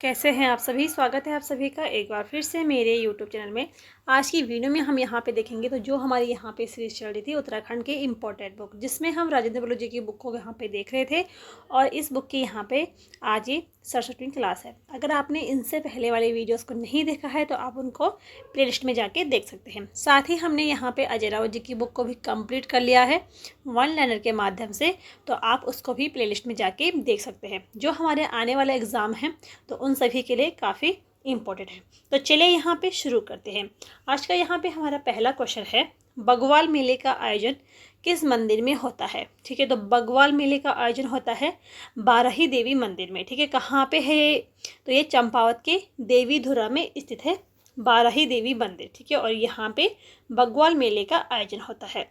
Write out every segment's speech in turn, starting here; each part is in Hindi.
कैसे हैं आप सभी। स्वागत है आप सभी का एक बार फिर से मेरे YouTube चैनल में। आज की वीडियो में हम यहाँ पे देखेंगे तो जो हमारी यहाँ पे सीरीज चल रही थी उत्तराखंड के इम्पोर्टेंट बुक, जिसमें हम राजेंद्र बल्लू जी की बुक को यहाँ पे देख रहे थे। और इस बुक की यहाँ पे आज ये 67वीं क्लास है। अगर आपने इनसे पहले वाले वीडियोज़ को नहीं देखा है तो आप उनको प्लेलिस्ट में जाके देख सकते हैं। साथ ही हमने यहाँ पे अजय रावत जी की बुक को भी कंप्लीट कर लिया है वन लाइनर के माध्यम से, तो आप उसको भी प्लेलिस्ट में जाके देख सकते हैं। जो हमारे आने वाले एग्ज़ाम हैं तो उन सभी के लिए काफ़ी इम्पोर्टेंट है। तो चलिए यहाँ पे शुरू करते हैं। आज का यहाँ पे हमारा पहला क्वेश्चन है, बग्वाल मेले का आयोजन किस मंदिर में होता है। ठीक है, तो बग्वाल मेले का आयोजन होता है बाराही देवी मंदिर में। ठीक है, कहाँ पे है ये? तो ये चंपावत के देवी धुरा में स्थित है बाराही देवी मंदिर। ठीक है, और यहाँ पे बग्वाल मेले का आयोजन होता है।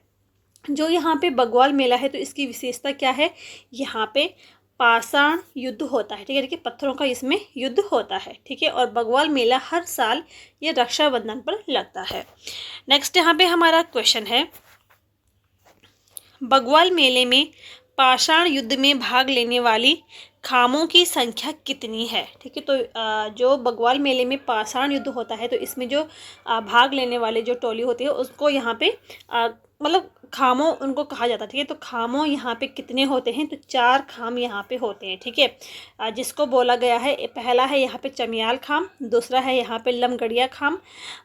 जो यहाँ पे बग्वाल मेला है तो इसकी विशेषता क्या है? यहाँ पे पाषाण युद्ध होता है। ठीक है, देखिए पत्थरों का इसमें युद्ध होता है। ठीक है, और बग्वाल मेला हर साल ये रक्षाबंधन पर लगता है। नेक्स्ट यहाँ पे हमारा क्वेश्चन है, बग्वाल मेले में पाषाण युद्ध में भाग लेने वाली खामों की संख्या कितनी है। ठीक है, तो जो बग्वाल मेले में पाषाण युद्ध होता है तो इसमें जो भाग लेने वाले जो टोली होती है उसको यहाँ पे मतलब खामों उनको कहा जाता है। ठीक है, तो खामों यहाँ पे कितने होते हैं? तो 4 खाम यहाँ पे होते हैं। ठीक है, जिसको बोला गया है, पहला है यहाँ पे चमियाल खाम, दूसरा है यहाँ पे लमगड़िया खाम,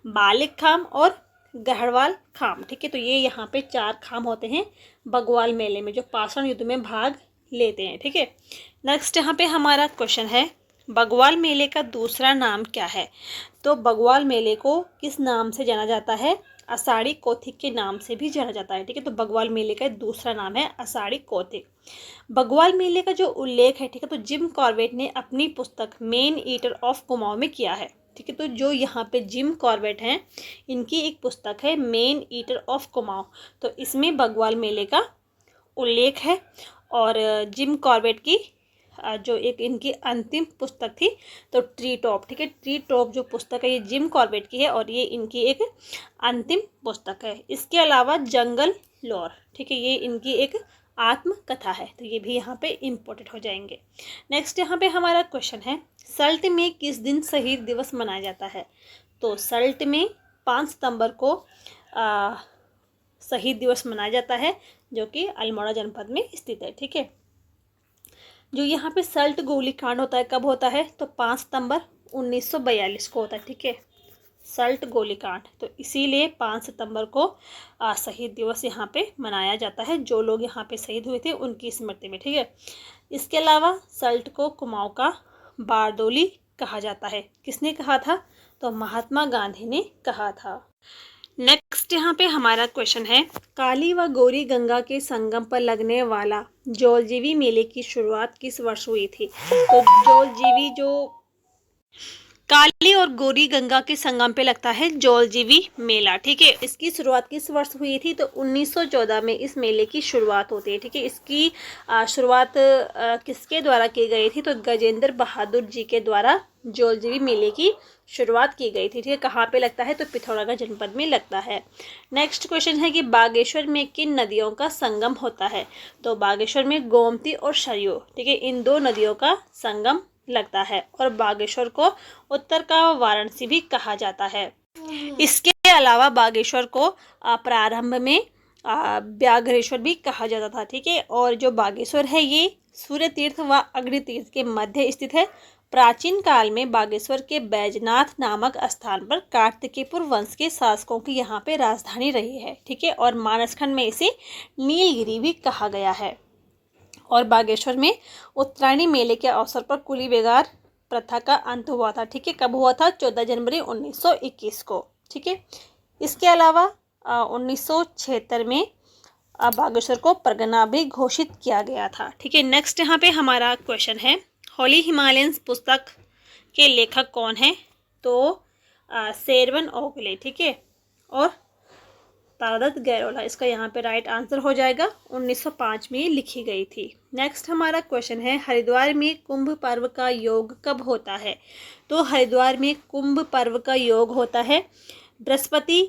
बालिक खाम और गहड़वाल खाम। ठीक है, तो ये यहाँ पे 4 खाम होते हैं बग्वाल मेले में जो पाषाण युद्ध में भाग लेते हैं। ठीक है, नेक्स्ट यहाँ पे हमारा क्वेश्चन है, बग्वाल मेले का दूसरा नाम क्या है। तो बग्वाल मेले को किस नाम से जाना जाता है? आषाढ़ी कौथिक के नाम से भी जाना जाता है। ठीक है, तो बग्वाल मेले का दूसरा नाम है आषाढ़ी कौथिक। बग्वाल मेले का जो उल्लेख है, ठीक है, तो जिम कॉर्बेट ने अपनी पुस्तक मेन ईटर ऑफ कुमाऊं में किया है। ठीक है, तो जो यहाँ पे जिम कॉर्बेट हैं इनकी एक पुस्तक है मेन ईटर ऑफ कुमाऊं, तो इसमें बग्वाल मेले का उल्लेख है। और जिम कॉर्बेट की जो एक इनकी अंतिम पुस्तक थी तो ट्री टॉप। ठीक है, ट्री टॉप जो पुस्तक है ये जिम कॉर्बेट की है और ये इनकी एक अंतिम पुस्तक है। इसके अलावा जंगल लॉर, ठीक है, ये इनकी एक आत्मकथा है, तो ये भी यहाँ पे इम्पोर्टेंट हो जाएंगे। नेक्स्ट यहाँ पे हमारा क्वेश्चन है, सल्ट में किस दिन शहीद दिवस मनाया जाता है। तो सल्ट में 5 सितंबर को शहीद दिवस मनाया जाता है जो कि अल्मोड़ा जनपद में स्थित है। ठीक है, जो यहाँ पे सल्ट गोलीकांड होता है कब होता है? तो 5 सितंबर 1942 को होता है। ठीक है, सल्ट गोलीकांड, तो इसीलिए 5 सितंबर को शहीद दिवस यहाँ पे मनाया जाता है। जो लोग यहाँ पे शहीद हुए थे उनकी स्मृति में। ठीक है, इसके अलावा सल्ट को कुमाऊं का बारदोली कहा जाता है। किसने कहा था? तो महात्मा गांधी ने कहा था। नेक्स्ट यहाँ पे हमारा क्वेश्चन है, काली व गौरी गंगा के संगम पर लगने वाला जौलजीबी मेले की शुरुआत किस वर्ष हुई थी। तो जौलजीबी जो काली और गौरी गंगा के संगम पे लगता है जौलजीबी मेला। ठीक है, इसकी शुरुआत किस वर्ष हुई थी? तो 1914 में इस मेले की शुरुआत होती है। ठीक है, इसकी शुरुआत किसके द्वारा की गई थी? तो गजेंद्र बहादुर जी के द्वारा जौलजीबी मेले की शुरुआत की गई थी। ठीक है, कहाँ पे लगता है? तो पिथौरागढ़ जनपद में लगता है। नेक्स्ट क्वेश्चन है कि बागेश्वर में किन नदियों का संगम होता है। तो बागेश्वर में गोमती और सरयू, ठीक है, इन 2 नदियों का संगम लगता है। और बागेश्वर को उत्तर का वाराणसी भी कहा जाता है। इसके अलावा बागेश्वर को प्रारंभ में व्याघ्रेश्वर भी कहा जाता था। ठीक है, और जो बागेश्वर है ये सूर्य तीर्थ व अग्नि तीर्थ के मध्य स्थित है। प्राचीन काल में बागेश्वर के बैजनाथ नामक स्थान पर कार्तिकेयपुर वंश के शासकों की यहाँ पे राजधानी रही है। ठीक है, और मानसखंड में इसे नीलगिरी भी कहा गया है। और बागेश्वर में उत्तरायणी मेले के अवसर पर कुली बेगार प्रथा का अंत हुआ था। ठीक है, कब हुआ था? 14 जनवरी 1921 को। ठीक है, इसके अलावा 1976 में बागेश्वर को परगना भी घोषित किया गया था। ठीक है, नेक्स्ट यहाँ पे हमारा क्वेश्चन है, होली हिमालयंस पुस्तक के लेखक कौन है? तो शेरवन ओगले। ठीक है, और तारादत्त गैरोला, इसका यहाँ पे राइट आंसर हो जाएगा। 1905 में लिखी गई थी। नेक्स्ट हमारा क्वेश्चन है, हरिद्वार में कुंभ पर्व का योग कब होता है। तो हरिद्वार में कुंभ पर्व का योग होता है बृहस्पति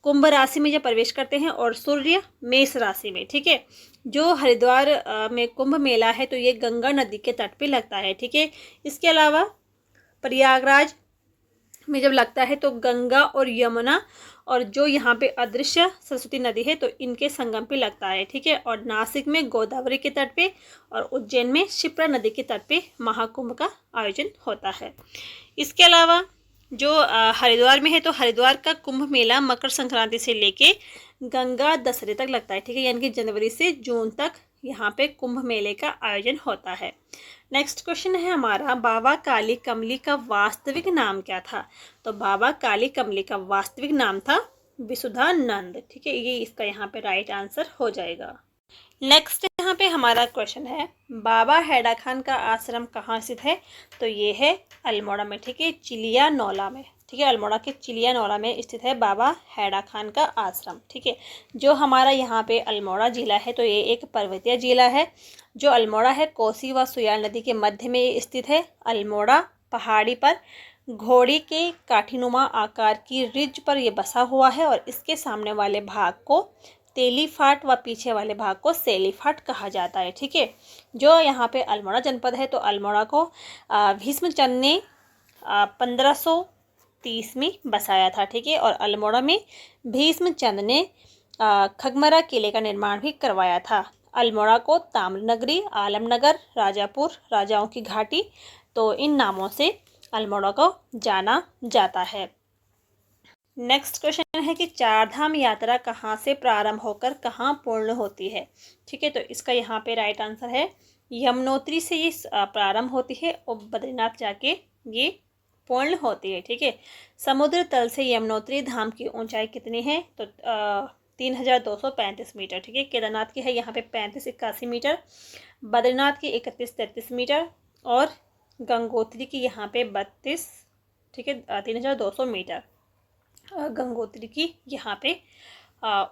कुंभ राशि में जब प्रवेश करते हैं और सूर्य मेष राशि में। ठीक है, जो हरिद्वार में कुंभ मेला है तो ये गंगा नदी के तट पे लगता है। ठीक है, इसके अलावा प्रयागराज में जब लगता है तो गंगा और यमुना और जो यहाँ पे अदृश्य सरस्वती नदी है तो इनके संगम पे लगता है, ठीक है। और नासिक में गोदावरी के तट पे और उज्जैन में शिप्रा नदी के तट पे महाकुंभ का आयोजन होता है। इसके अलावा जो हरिद्वार में है तो हरिद्वार का कुंभ मेला मकर संक्रांति से लेके गंगा दशहरे तक लगता है, ठीक है। यानी कि जनवरी से जून तक यहाँ पे कुंभ मेले का आयोजन होता है। नेक्स्ट क्वेश्चन है हमारा, बाबा काली कमली का वास्तविक नाम क्या था? तो बाबा काली कमली का वास्तविक नाम था विसुधानंद, ठीक है। ये इसका यहाँ पे राइट आंसर हो जाएगा। नेक्स्ट यहाँ पे हमारा क्वेश्चन है, बाबा हैदर खान का आश्रम कहाँ स्थित है? तो ये है अल्मोड़ा में, ठीक है, चिलिया नौला में, ठीक है। अल्मोड़ा के चिलिया नौला में स्थित है बाबा हैदर खान का आश्रम, ठीक है। जो हमारा यहाँ पे अल्मोड़ा जिला है तो ये एक पर्वतीय जिला है। जो अल्मोड़ा है कोसी व सुयाल नदी के मध्य में स्थित है। अल्मोड़ा पहाड़ी पर घोड़ी के काठीनुमा आकार की रिज पर यह बसा हुआ है और इसके सामने वाले भाग को तेलीफाट व पीछे वाले भाग को सेलीफाट कहा जाता है, ठीक है। जो यहाँ पे अल्मोड़ा जनपद है तो अल्मोड़ा को भीष्मचंद ने 1530 में बसाया था, ठीक है। और अल्मोड़ा में भीष्मचंद ने खगमरा किले का निर्माण भी करवाया था। अल्मोड़ा को ताम्रनगरी, आलमनगर, राजापुर, राजाओं की घाटी, तो इन नामों से अल्मोड़ा को जाना जाता है। नेक्स्ट क्वेश्चन है कि चारधाम यात्रा कहाँ से प्रारंभ होकर कहाँ पूर्ण होती है? ठीक है, तो इसका यहाँ पे राइट आंसर है यमुनोत्री से ये प्रारंभ होती है और बद्रीनाथ जाके ये पूर्ण होती है, ठीक है। समुद्र तल से यमुनोत्री धाम की ऊंचाई कितनी है? तो 3235 मीटर, ठीक है। केदारनाथ की है यहाँ पे 3581 मीटर, बद्रीनाथ की 3133 मीटर और गंगोत्री की यहाँ पे 32, ठीक है, 3200 मीटर गंगोत्री की यहाँ पे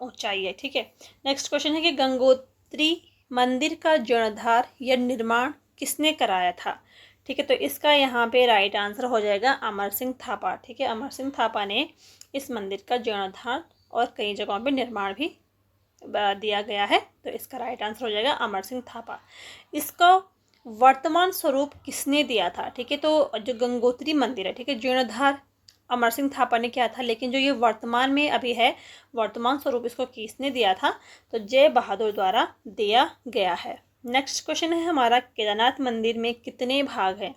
ऊंचाई है, ठीक है। नेक्स्ट क्वेश्चन है कि गंगोत्री मंदिर का जीर्णोद्धार या निर्माण किसने कराया था? ठीक है, तो इसका यहाँ पे राइट आंसर हो जाएगा अमर सिंह थापा, ठीक है। अमर सिंह थापा ने इस मंदिर का जीर्णोद्धार और कई जगहों पे निर्माण भी दिया गया है, तो इसका राइट आंसर हो जाएगा अमर सिंह थापा। इसका वर्तमान स्वरूप किसने दिया था? ठीक है, तो जो गंगोत्री मंदिर है, ठीक है, जीर्णोद्धार अमर सिंह थापा ने किया था, लेकिन जो ये वर्तमान में अभी है, वर्तमान स्वरूप इसको किसने दिया था? तो जय बहादुर द्वारा दिया गया है। नेक्स्ट क्वेश्चन है हमारा, केदारनाथ मंदिर में कितने भाग हैं?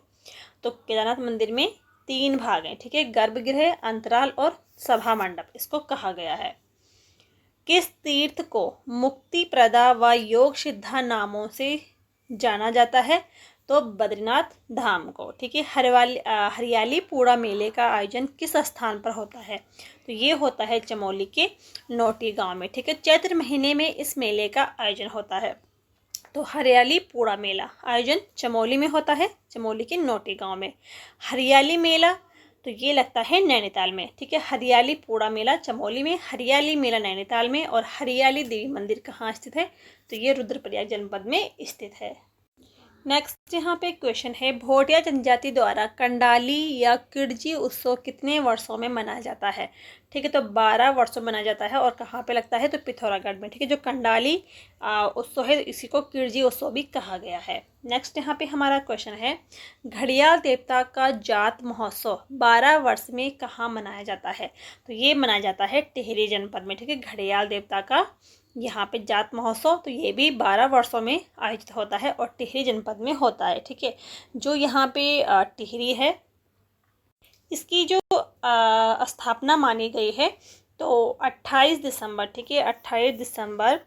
तो केदारनाथ मंदिर में 3 भाग हैं, ठीक है। गर्भगृह, अंतराल और सभा मंडप इसको कहा गया है। किस तीर्थ को मुक्ति प्रदा व योग सिद्धा नामों से जाना जाता है? तो बद्रीनाथ धाम को, ठीक है। हरियाली पूरा मेले का आयोजन किस स्थान पर होता है? तो ये होता है चमोली के नोटी गांव में, ठीक है। चैत्र महीने में इस मेले का आयोजन होता है। तो हरियाली पूरा मेला आयोजन चमोली में होता है, चमोली के नोटी गांव में। हरियाली मेला तो ये लगता है नैनीताल में, ठीक है। हरियाली पूरा मेला चमोली में, हरियाली मेला नैनीताल में और हरियाली देवी मंदिर कहाँ स्थित है? तो ये रुद्रप्रयाग जनपद में स्थित है। नेक्स्ट यहाँ पे क्वेश्चन है, भोटिया जनजाति द्वारा कंडाली या किरजी उत्सव कितने वर्षों में मनाया जाता है? ठीक है, तो 12 वर्षों में मनाया जाता है और कहाँ पे लगता है? तो पिथौरागढ़ में, ठीक है। जो कंडाली उत्सव है इसी को किरजी उत्सव भी कहा गया है। नेक्स्ट यहाँ पे हमारा क्वेश्चन है, घड़ियाल देवता का जात महोत्सव 12 वर्ष में कहाँ मनाया जाता है? तो ये मनाया जाता है टिहरी जनपद में, ठीक है। घड़ियाल देवता का यहाँ पे जात महोत्सव तो ये भी 12 वर्षों में आयोजित होता है और टिहरी जनपद में होता है, ठीक है। जो यहाँ पे टिहरी है इसकी जो स्थापना मानी गई है तो 28 दिसंबर, ठीक है, 28 दिसंबर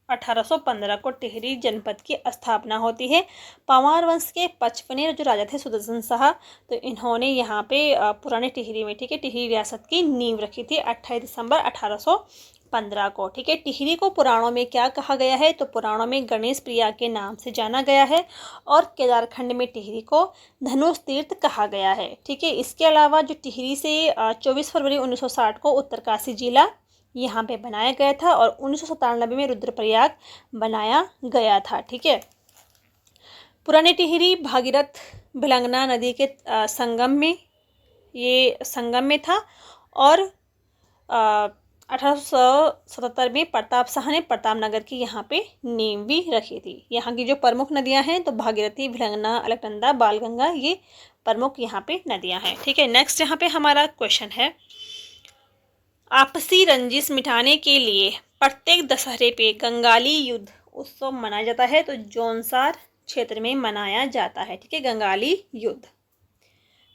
1815 को टिहरी जनपद की स्थापना होती है। पंवार वंश के 55वें जो राजा थे सुदर्शन शाह, तो इन्होंने यहाँ पे पुराने टिहरी में, ठीक है, टिहरी रियासत की नींव रखी थी 28 दिसंबर 1815 को, ठीक है। टिहरी को पुराणों में क्या कहा गया है? तो पुराणों में गणेश प्रिया के नाम से जाना गया है और केदारखंड में टिहरी को धनुष तीर्थ कहा गया है, ठीक है। इसके अलावा जो टिहरी से 24 फरवरी 1960 को उत्तरकाशी जिला यहाँ पे बनाया गया था और 1997 में रुद्रप्रयाग बनाया गया था, ठीक है। पुराने टिहरी भागीरथ भिलंगना नदी के संगम में था और 1877 में प्रताप शाह ने प्रतापनगर की यहाँ पे नींव भी रखी थी। यहाँ की जो प्रमुख नदियाँ हैं तो भागीरथी, भिलंगना, अलकनंदा, बालगंगा, ये प्रमुख यहाँ पे नदियाँ हैं। ठीक है, नेक्स्ट यहाँ पे हमारा क्वेश्चन है, आपसी रंजिश मिटाने के लिए प्रत्येक दशहरे पे गंगाली युद्ध उत्सव मनाया जाता है, तो जौनसार क्षेत्र में मनाया जाता है। ठीक है, गंगाली युद्ध।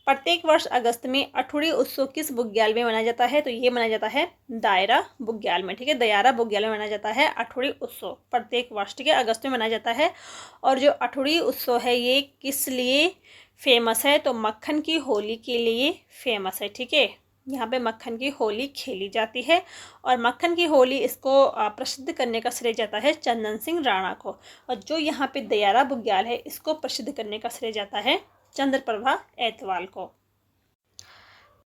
प्रत्येक वर्ष अगस्त में अठुड़ी उत्सव किस बुग्याल में मनाया जाता है, तो ये मनाया जाता है दायरा बुग्याल में। ठीक है, दयारा बुग्याल में मनाया जाता है अठुड़ी उत्सव प्रत्येक वर्ष। ठीक है, अगस्त में मनाया जाता है। और जो अठुड़ी उत्सव है ये किस लिए फेमस है, तो मक्खन की होली के लिए फेमस है। ठीक है, यहाँ पे मक्खन की होली खेली जाती है और मक्खन की होली इसको प्रसिद्ध करने का श्रेय जाता है चंदन सिंह राणा को। और जो यहाँ पे दयारा बुग्याल है इसको प्रसिद्ध करने का श्रेय जाता है चंद्रप्रभा एतवाल को।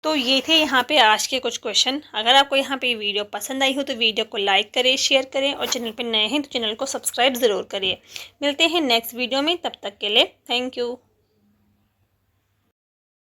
तो ये थे यहाँ पे आज के कुछ क्वेश्चन। अगर आपको यहाँ पे वीडियो पसंद आई हो तो वीडियो को लाइक करें, शेयर करें और चैनल पे नए हैं तो चैनल को सब्सक्राइब ज़रूर करिए। मिलते हैं नेक्स्ट वीडियो में, तब तक के लिए थैंक यू।